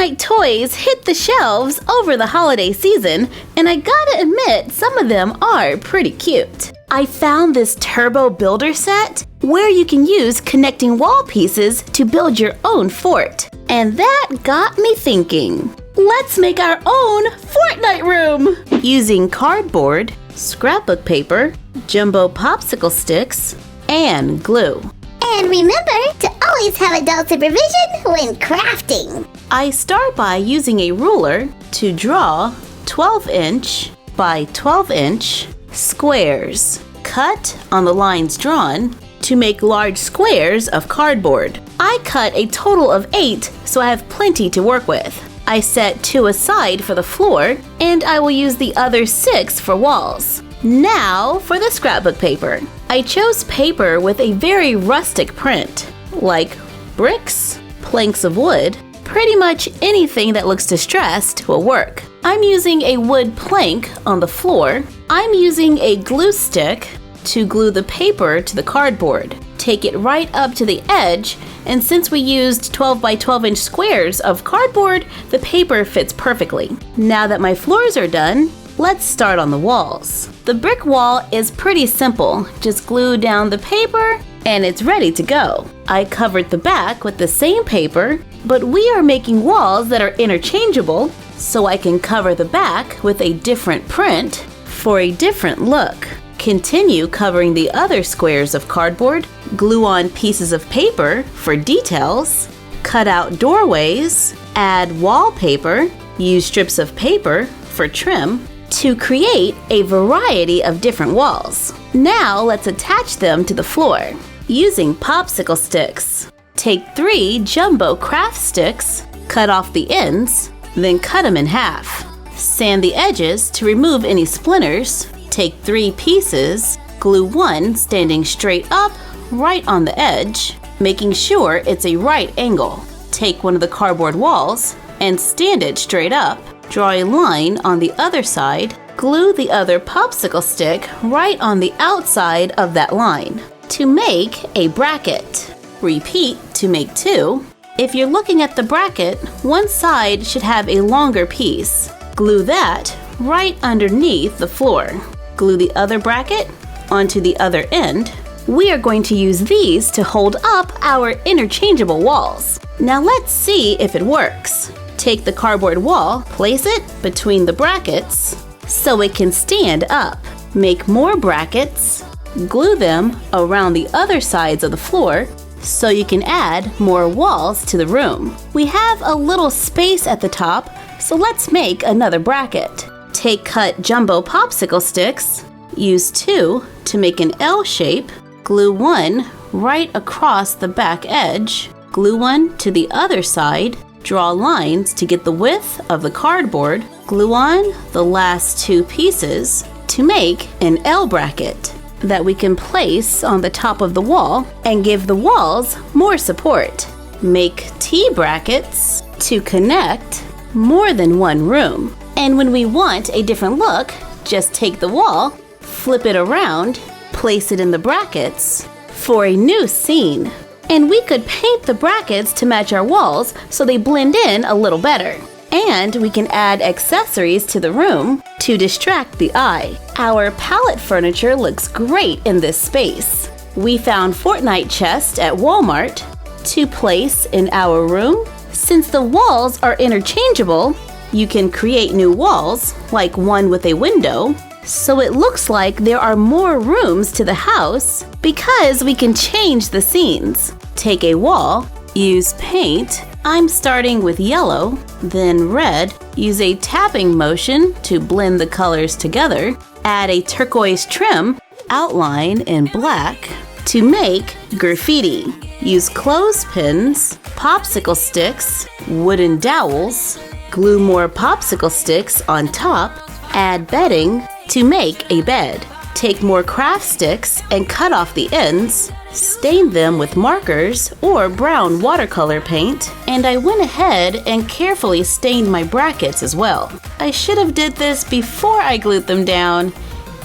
Fortnite toys hit the shelves over the holiday season, and I gotta admit, some of them are pretty cute. I found this turbo builder set where you can use connecting wall pieces to build your own fort. And that got me thinking, let's make our own Fortnite room! Using cardboard, scrapbook paper, jumbo popsicle sticks, and glue. And remember to always have adult supervision when crafting. I start by using a ruler to draw 12-inch by 12-inch squares. Cut on the lines drawn to make large squares of cardboard. I cut a total of 8, so I have plenty to work with. I set 2 aside for the floor, and I will use the other 6 for walls. Now for the scrapbook paper. I chose paper with a very rustic print, like bricks, planks of wood. Pretty much anything that looks distressed will work. I'm using a wood plank on the floor. I'm using a glue stick to glue the paper to the cardboard. Take it right up to the edge, and since we used 12 by 12-inch squares of cardboard, the paper fits perfectly. Now that my floors are done, let's start on the walls. The brick wall is pretty simple. Just glue down the paper and it's ready to go. I covered the back with the same paper, but we are making walls that are interchangeable, so I can cover the back with a different print for a different look. Continue covering the other squares of cardboard, glue on pieces of paper for details, cut out doorways, add wallpaper, use strips of paper for trim to create a variety of different walls. Now let's attach them to the floor using popsicle sticks. Take 3 jumbo craft sticks, cut off the ends, then cut them in half. Sand the edges to remove any splinters. Take 3 pieces, glue 1 standing straight up right on the edge, making sure it's a right angle. Take one of the cardboard walls and stand it straight up. Draw a line on the other side, glue the other popsicle stick right on the outside of that line to make a bracket. Repeat to make 2. If you're looking at the bracket, one side should have a longer piece. Glue that right underneath the floor. Glue the other bracket onto the other end. We are going to use these to hold up our interchangeable walls. Now let's see if it works. Take the cardboard wall, place it between the brackets so it can stand up. Make more brackets, glue them around the other sides of the floor so you can add more walls to the room. We have a little space at the top, so let's make another bracket. Take cut jumbo popsicle sticks, use 2 to make an L shape, glue 1 right across the back edge, glue 1 to the other side, draw lines to get the width of the cardboard, glue on the last 2 pieces to make an L bracket that we can place on the top of the wall and give the walls more support. Make T brackets to connect more than one room. And when we want a different look, just take the wall, flip it around, place it in the brackets for a new scene. And we could paint the brackets to match our walls so they blend in a little better. And we can add accessories to the room to distract the eye. Our pallet furniture looks great in this space. We found Fortnite chests at Walmart to place in our room. Since the walls are interchangeable, you can create new walls, like one with a window, so it looks like there are more rooms to the house because we can change the scenes. Take a wall, use paint. I'm starting with yellow, then red. Use a tapping motion to blend the colors together. Add a turquoise trim, outline in black to make graffiti. Use clothespins, popsicle sticks, wooden dowels. Glue more popsicle sticks on top. Add bedding to make a bed. Take more craft sticks and cut off the ends. Stain them with markers or brown watercolor paint, and I went ahead and carefully stained my brackets as well. I should have did this before I glued them down.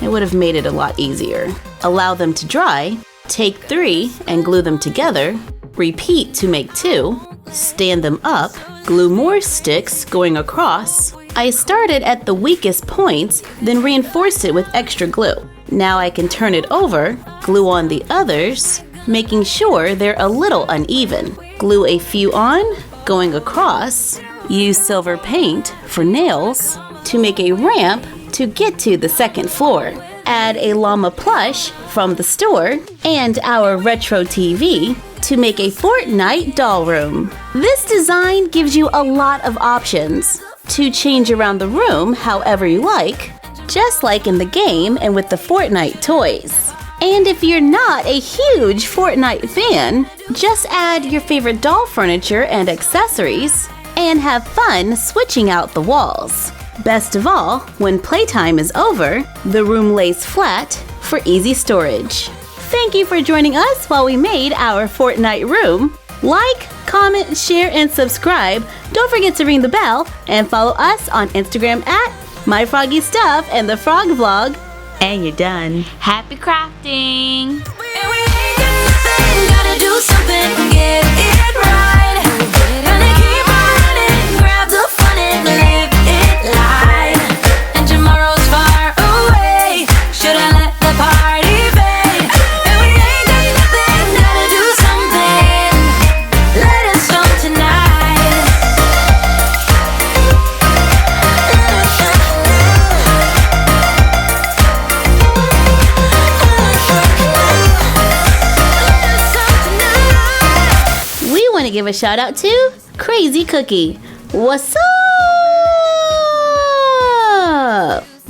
It would have made it a lot easier. Allow them to dry. Take 3 and glue them together. Repeat to make 2. stand them up, glue more sticks going across. I started at the weakest points, then reinforced it with extra glue. Now I can turn it over, glue on the others, making sure they're a little uneven. Glue a few on, going across. Use silver paint for nails to make a ramp to get to the second floor. Add a llama plush from the store and our retro TV to make a Fortnite doll room. This design gives you a lot of options to change around the room however you like, just like in the game and with the Fortnite toys. And if you're not a huge Fortnite fan, just add your favorite doll furniture and accessories and have fun switching out the walls. Best of all, when playtime is over, the room lays flat for easy storage. Thank you for joining us while we made our Fortnite room. Like, comment, share, and subscribe. Don't forget to ring the bell and follow us on Instagram at MyFroggyStuff and the Frog Vlog. And you're done. Happy crafting! Gotta do something, get it right. Gonna keep on running, grab the fun and live it live. And tomorrow's far away. Should I let the party fade? And we ain't got nothing, gotta do something. Let it start tonight. We want to give a shout out to Crazy Cookie. What's up?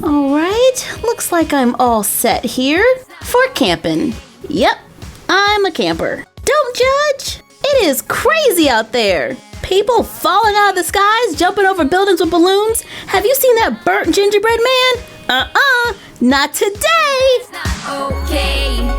Alright, looks like I'm all set here for camping. Yep, I'm a camper. Don't judge. It is crazy out there. People falling out of the skies, jumping over buildings with balloons. Have you seen that burnt gingerbread man? Not today. Okay.